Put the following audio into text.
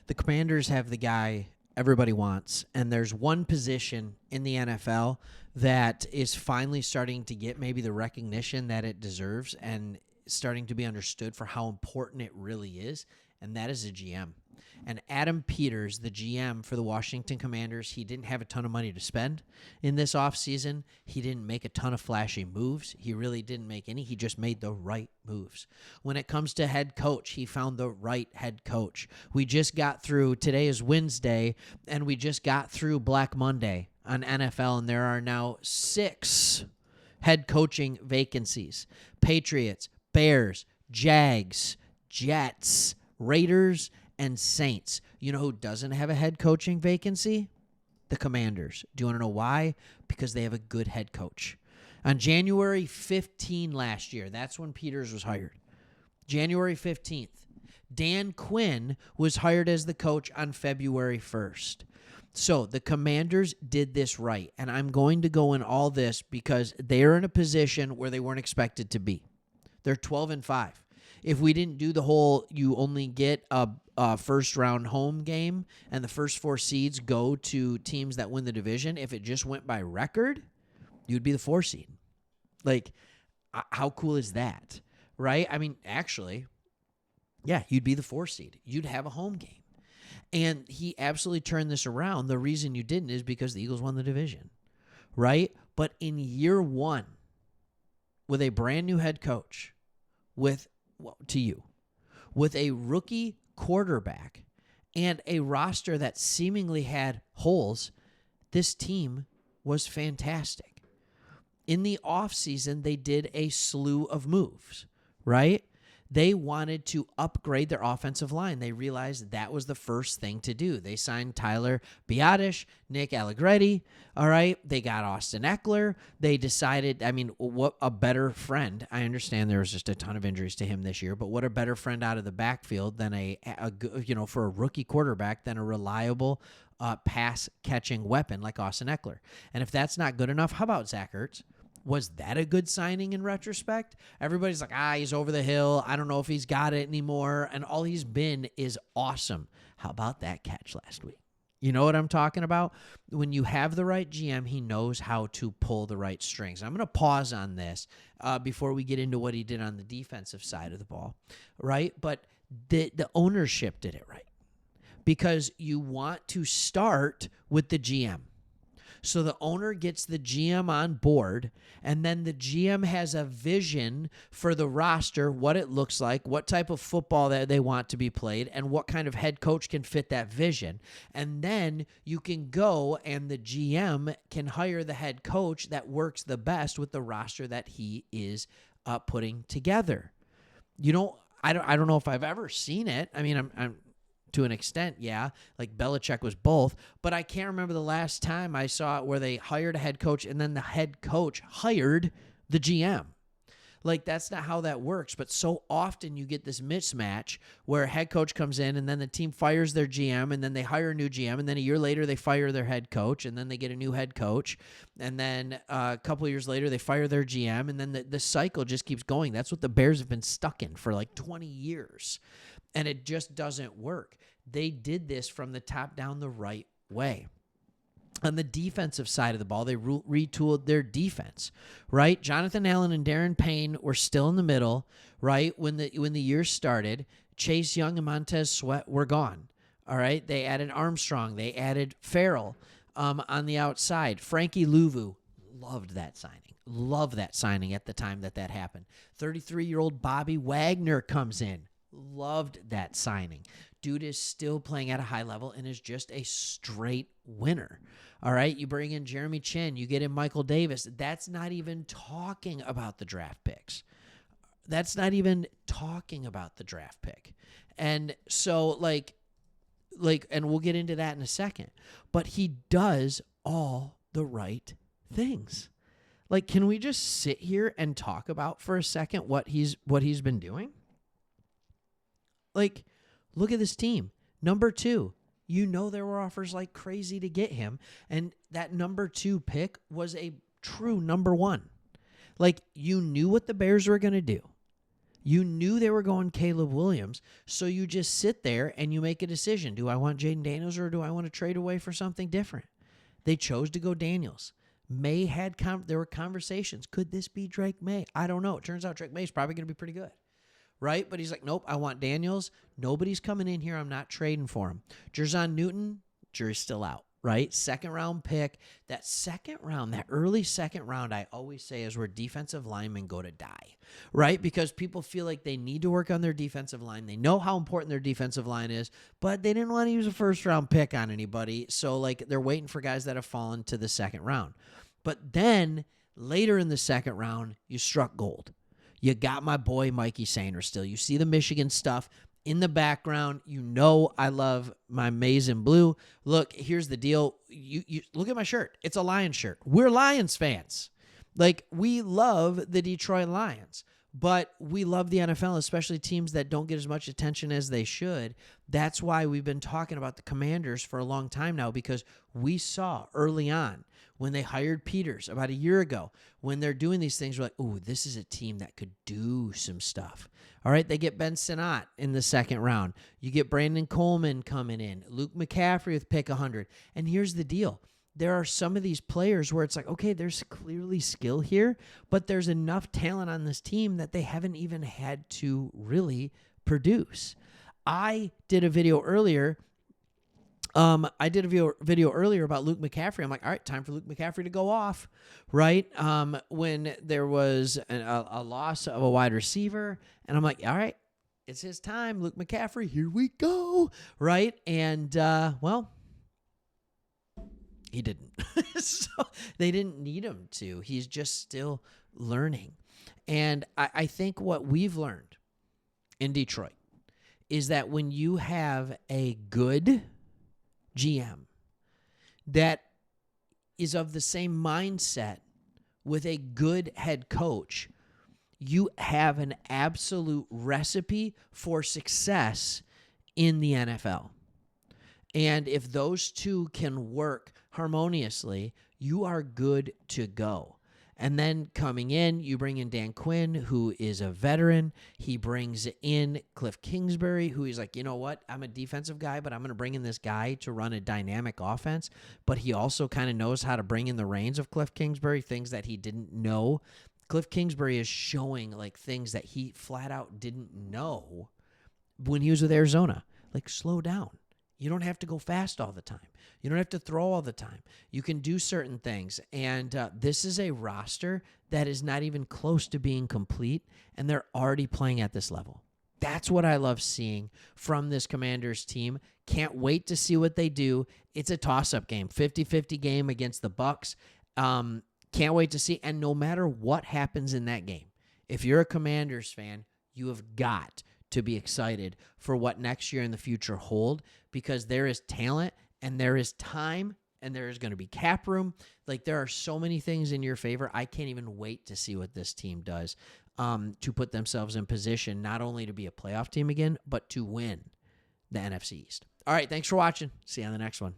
The Commanders have the guy everybody wants, and there's one position in the NFL that is finally starting to get maybe the recognition that it deserves and starting to be understood for how important it really is, and that is a GM. And Adam Peters, the GM for the Washington Commanders, he didn't have a ton of money to spend in this offseason. He didn't make a ton of flashy moves. He really didn't make any. He just made the right moves. When it comes to head coach, he found the right head coach. We just got through, today is Wednesday, and we just got through Black Monday on NFL, and there are now 6 head coaching vacancies. Patriots, Bears, Jags, Jets, Raiders, and Saints. You know who doesn't have a head coaching vacancy? The Commanders. Do you want to know why? Because they have a good head coach. On January 15 last year, that's when Peters was hired. January 15th. Dan Quinn was hired as the coach on February 1st. So the Commanders did this right, and I'm going to go in all this because they're in a position where they weren't expected to be. They're 12-5. If we didn't do the whole you only get a first-round home game and the first 4 seeds go to teams that win the division, if it just went by record, you'd be the 4 seed. Like, how cool is that, right? I mean, actually, yeah, you'd be the 4 seed. You'd have a home game. And he absolutely turned this around. The reason you didn't is because the Eagles won the division, right? But in year 1, with a brand-new head coach, with a rookie quarterback and a roster that seemingly had holes, this team was fantastic. In the offseason, they did a slew of moves, right? They wanted to upgrade their offensive line. They realized that was the first thing to do. They signed Tyler Biadasz, Nick Allegretti, all right? They got Austin Eckler. They decided, I mean, what a better friend. I understand there was just a ton of injuries to him this year, but what a better friend out of the backfield than for a rookie quarterback than a reliable pass-catching weapon like Austin Eckler. And if that's not good enough, how about Zach Ertz? Was that a good signing in retrospect? Everybody's like, he's over the hill. I don't know if he's got it anymore. And all he's been is awesome. How about that catch last week? You know what I'm talking about? When you have the right GM, he knows how to pull the right strings. I'm going to pause on this before we get into what he did on the defensive side of the ball, right? But the ownership did it right because you want to start with the GM. So the owner gets the GM on board, and then the GM has a vision for the roster, what it looks like, what type of football that they want to be played, and what kind of head coach can fit that vision. And then you can go and the GM can hire the head coach that works the best with the roster that he is putting together. I don't know if I've ever seen it. I mean, I'm to an extent, yeah, like Belichick was both, but I can't remember the last time I saw it where they hired a head coach and then the head coach hired the GM. Like, that's not how that works, but so often you get this mismatch where a head coach comes in and then the team fires their GM and then they hire a new GM and then a year later they fire their head coach and then they get a new head coach and then a couple of years later they fire their GM and then the cycle just keeps going. That's what the Bears have been stuck in for like 20 years. And it just doesn't work. They did this from the top down the right way. On the defensive side of the ball, they retooled their defense, right? Jonathan Allen and Darren Payne were still in the middle, right? When the year started, Chase Young and Montez Sweat were gone, all right? They added Armstrong. They added Farrell on the outside. Frankie Louvu, loved that signing at the time that happened. 33-year-old Bobby Wagner comes in. Loved that signing. Dude is still playing at a high level and is just a straight winner. All right, you bring in Jeremy Chin, you get in Michael Davis. That's not even talking about the draft picks. And so and we'll get into that in a second. But he does all the right things. Like, can we just sit here and talk about for a second what he's been doing? Like, look at this team. Number 2, there were offers like crazy to get him. And that number 2 pick was a true number 1. Like, you knew what the Bears were going to do. You knew they were going Caleb Williams, so you just sit there and you make a decision. Do I want Jaden Daniels or do I want to trade away for something different? They chose to go Daniels. May had there were conversations. Could this be Drake May? I don't know. It turns out Drake May is probably going to be pretty good, right? But he's like, nope, I want Daniels. Nobody's coming in here. I'm not trading for him. Jerzon Newton, jury's still out, right? Second round pick. That second round, that early second round, I always say is where defensive linemen go to die, right? Because people feel like they need to work on their defensive line. They know how important their defensive line is, but they didn't want to use a first round pick on anybody. So like they're waiting for guys that have fallen to the second round. But then later in the second round, you struck gold. You got my boy Mikey Sainer still. You see the Michigan stuff in the background. You know I love my maize and blue. Look, here's the deal. You look at my shirt. It's a Lions shirt. We're Lions fans. Like, we love the Detroit Lions, but we love the NFL, especially teams that don't get as much attention as they should. That's why we've been talking about the Commanders for a long time now, because we saw early on when they hired Peters about a year ago, when they're doing these things, we're like, ooh, this is a team that could do some stuff. All right, they get Ben Sinnott in the second round. You get Brandon Coleman coming in. Luke McCaffrey with pick 100. And here's the deal. There are some of these players where it's like, okay, there's clearly skill here, but there's enough talent on this team that they haven't even had to really produce. I did a video earlier about Luke McCaffrey. I'm like, all right, time for Luke McCaffrey to go off, right? When there was a loss of a wide receiver, and I'm like, all right, it's his time, Luke McCaffrey, here we go, right? And, well, he didn't. So they didn't need him to. He's just still learning. And I think what we've learned in Detroit is that when you have a good GM that is of the same mindset with a good head coach, you have an absolute recipe for success in the NFL. And if those two can work harmoniously, you are good to go. And then coming in, you bring in Dan Quinn, who is a veteran. He brings in Cliff Kingsbury, who is like, you know what? I'm a defensive guy, but I'm going to bring in this guy to run a dynamic offense. But he also kind of knows how to bring in the reins of Cliff Kingsbury, things that he didn't know. Cliff Kingsbury is showing like things that he flat out didn't know when he was with Arizona. Like, slow down. You don't have to go fast all the time. You don't have to throw all the time. You can do certain things. And this is a roster that is not even close to being complete, and they're already playing at this level. That's what I love seeing from this Commanders team. Can't wait to see what they do. It's a toss-up game, 50-50 game against the Bucs. Can't wait to see. And no matter what happens in that game, if you're a Commanders fan, you have got to be excited for what next year in the future hold, because there is talent and there is time and there is going to be cap room. Like, there are so many things in your favor. I can't even wait to see what this team does to put themselves in position not only to be a playoff team again, but to win the NFC East. All right, thanks for watching. See you on the next one.